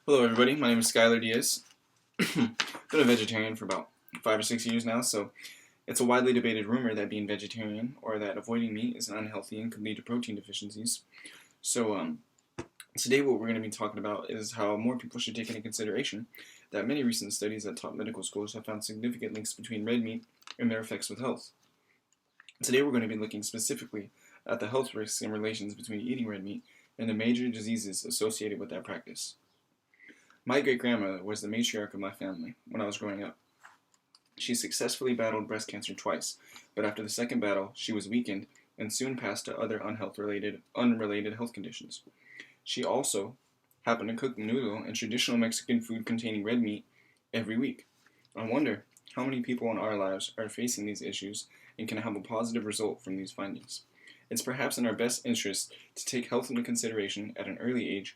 Hello everybody, my name is Skylar Diaz. Been a vegetarian for about 5 or 6 years now, so it's a widely debated rumor that being vegetarian or that avoiding meat is unhealthy and could lead to protein deficiencies. So today what we're going to be talking about is how more people should take into consideration that many recent studies at top medical schools have found significant links between red meat and their effects with health. Today we're going to be looking specifically at the health risks and relations between eating red meat and the major diseases associated with that practice. My great-grandmother was the matriarch of my family when I was growing up. She successfully battled breast cancer twice, but after the second battle, she was weakened and soon passed to other unrelated health conditions. She also happened to cook noodle and traditional Mexican food containing red meat every week. I wonder how many people in our lives are facing these issues and can have a positive result from these findings. It's perhaps in our best interest to take health into consideration at an early age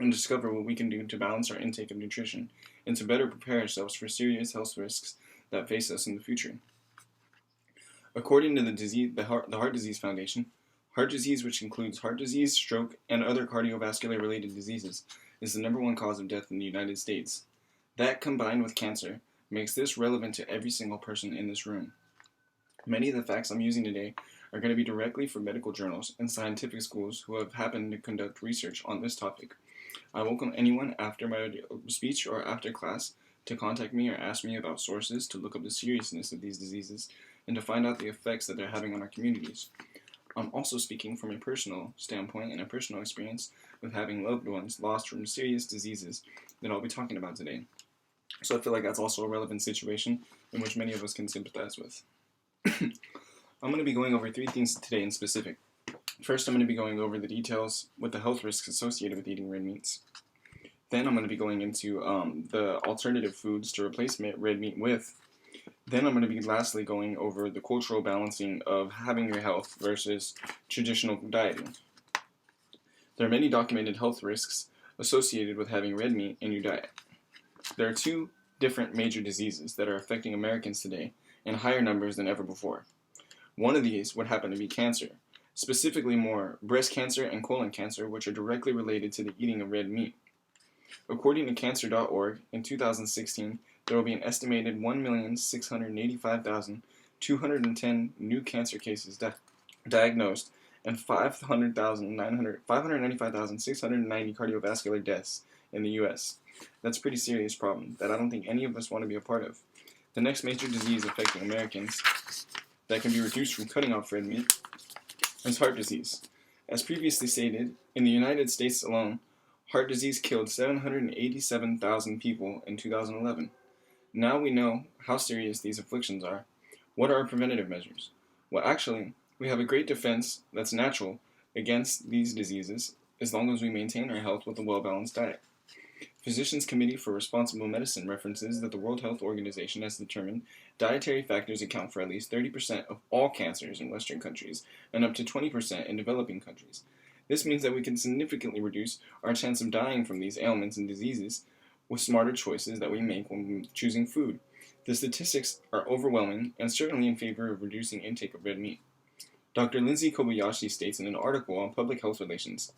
and discover what we can do to balance our intake of nutrition and to better prepare ourselves for serious health risks that face us in the future. According to the Heart Disease Foundation, heart disease, which includes heart disease, stroke, and other cardiovascular-related diseases, is the #1 cause of death in the United States. That, combined with cancer, makes this relevant to every single person in this room. Many of the facts I'm using today are going to be directly from medical journals and scientific schools who have happened to conduct research on this topic. I welcome anyone after my speech or after class to contact me or ask me about sources to look up the seriousness of these diseases and to find out the effects that they're having on our communities. I'm also speaking from a personal standpoint and a personal experience with having loved ones lost from serious diseases that I'll be talking about today. So I feel like that's also a relevant situation in which many of us can sympathize with. I'm going to be going over 3 things today in specific. First, I'm going to be going over the details with the health risks associated with eating red meats. Then I'm going to be going into the alternative foods to replace red meat with. Then I'm going to be lastly going over the cultural balancing of having your health versus traditional dieting. There are many documented health risks associated with having red meat in your diet. There are 2 different major diseases that are affecting Americans today in higher numbers than ever before. One of these would happen to be cancer. Specifically more breast cancer and colon cancer, which are directly related to the eating of red meat. According to Cancer.org, in 2016, there will be an estimated 1,685,210 new cancer cases diagnosed and 595,690 cardiovascular deaths in the U.S. That's a pretty serious problem that I don't think any of us want to be a part of. The next major disease affecting Americans that can be reduced from cutting off red meat is heart disease. As previously stated, in the United States alone, heart disease killed 787,000 people in 2011. Now we know how serious these afflictions are. What are our preventative measures? Well, actually, we have a great defense that's natural against these diseases as long as we maintain our health with a well-balanced diet. Physicians Committee for Responsible Medicine references that the World Health Organization has determined dietary factors account for at least 30% of all cancers in Western countries and up to 20% in developing countries. This means that we can significantly reduce our chance of dying from these ailments and diseases with smarter choices that we make when choosing food. The statistics are overwhelming and certainly in favor of reducing intake of red meat. Dr. Lindsay Kobayashi states in an article on public health relations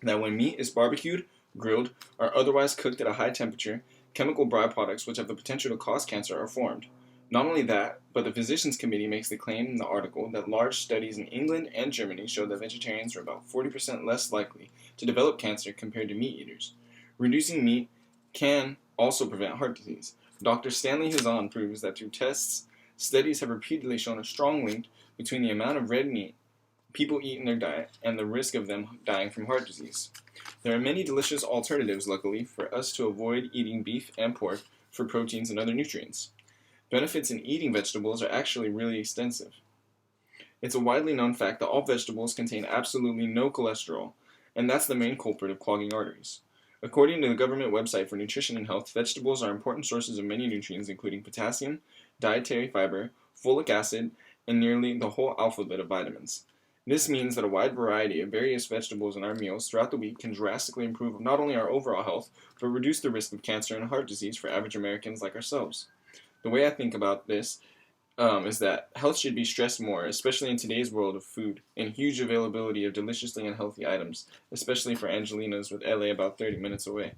that when meat is barbecued, grilled, or otherwise cooked at a high temperature, chemical byproducts which have the potential to cause cancer are formed. Not only that, but the Physicians Committee makes the claim in the article that large studies in England and Germany show that vegetarians are about 40% less likely to develop cancer compared to meat eaters. Reducing meat can also prevent heart disease. Dr. Stanley Hazan proves that through tests, studies have repeatedly shown a strong link between the amount of red meat people eat in their diet and the risk of them dying from heart disease. There are many delicious alternatives, luckily, for us to avoid eating beef and pork for proteins and other nutrients. Benefits in eating vegetables are actually really extensive. It's a widely known fact that all vegetables contain absolutely no cholesterol, and that's the main culprit of clogging arteries. According to the government website for Nutrition and Health, vegetables are important sources of many nutrients including potassium, dietary fiber, folic acid, and nearly the whole alphabet of vitamins. This means that a wide variety of various vegetables in our meals throughout the week can drastically improve not only our overall health, but reduce the risk of cancer and heart disease for average Americans like ourselves. The way I think about this is that health should be stressed more, especially in today's world of food and huge availability of deliciously unhealthy items, especially for Angelinas with LA about 30 minutes away.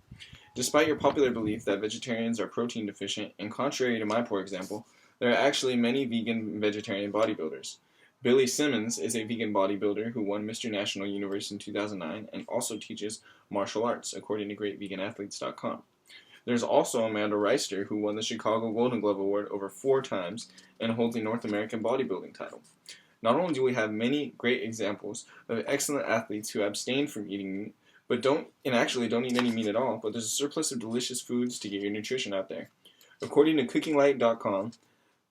Despite your popular belief that vegetarians are protein deficient, and contrary to my poor example, there are actually many vegan and vegetarian bodybuilders. Billy Simmons is a vegan bodybuilder who won Mr. National Universe in 2009 and also teaches martial arts, according to GreatVeganAthletes.com. There's also Amanda Reister, who won the Chicago Golden Glove Award over 4 times and holds a North American bodybuilding title. Not only do we have many great examples of excellent athletes who abstain from eating meat, but don't eat any meat at all, but there's a surplus of delicious foods to get your nutrition out there. According to CookingLight.com,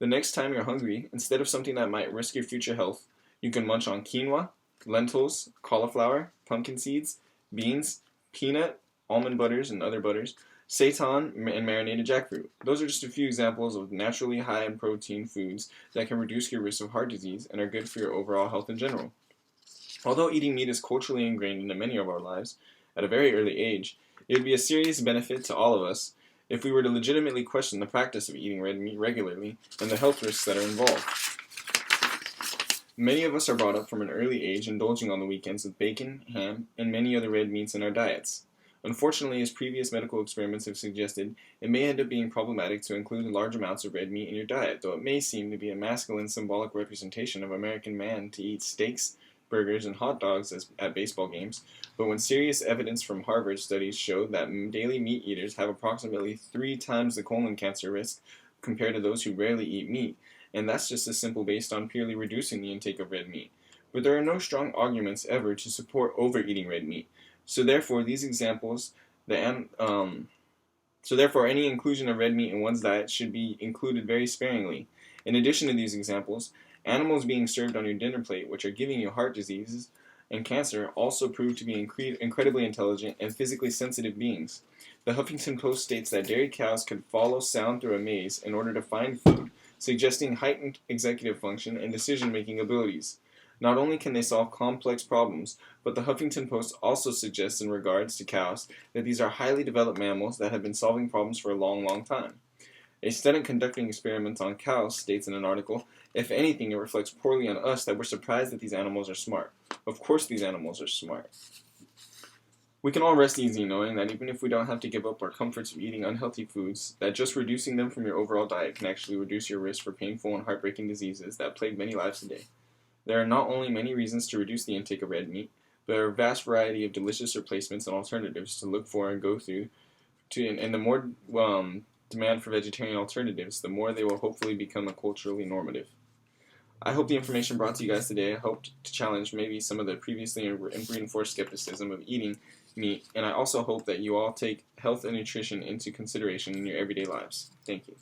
the next time you're hungry, instead of something that might risk your future health, you can munch on quinoa, lentils, cauliflower, pumpkin seeds, beans, peanut, almond butters, and other butters, seitan, and marinated jackfruit. Those are just a few examples of naturally high in protein foods that can reduce your risk of heart disease and are good for your overall health in general. Although eating meat is culturally ingrained into many of our lives at a very early age, it would be a serious benefit to all of us if we were to legitimately question the practice of eating red meat regularly and the health risks that are involved. Many of us are brought up from an early age indulging on the weekends with bacon, ham, and many other red meats in our diets. Unfortunately, as previous medical experiments have suggested, it may end up being problematic to include large amounts of red meat in your diet, though it may seem to be a masculine symbolic representation of American man to eat steaks, burgers, and hot dogs at baseball games. But when serious evidence from Harvard studies show that daily meat eaters have approximately 3 times the colon cancer risk compared to those who rarely eat meat, and that's just as simple based on purely reducing the intake of red meat. But there are no strong arguments ever to support overeating red meat. So therefore, any inclusion of red meat in one's diet should be included very sparingly. In addition to these examples, animals being served on your dinner plate, which are giving you heart diseases and cancer, also prove to be incredibly intelligent and physically sensitive beings. The Huffington Post states that dairy cows could follow sound through a maze in order to find food, suggesting heightened executive function and decision-making abilities. Not only can they solve complex problems, but the Huffington Post also suggests in regards to cows that these are highly developed mammals that have been solving problems for a long, long time. A study conducting experiments on cows states in an article, if anything, it reflects poorly on us that we're surprised that these animals are smart. Of course these animals are smart. We can all rest easy knowing that even if we don't have to give up our comforts of eating unhealthy foods, that just reducing them from your overall diet can actually reduce your risk for painful and heartbreaking diseases that plague many lives today. There are not only many reasons to reduce the intake of red meat, but there are a vast variety of delicious replacements and alternatives to look for and go through. And the more demand for vegetarian alternatives, the more they will hopefully become culturally normative. I hope the information brought to you guys today helped to challenge maybe some of the previously reinforced skepticism of eating meat, and I also hope that you all take health and nutrition into consideration in your everyday lives. Thank you.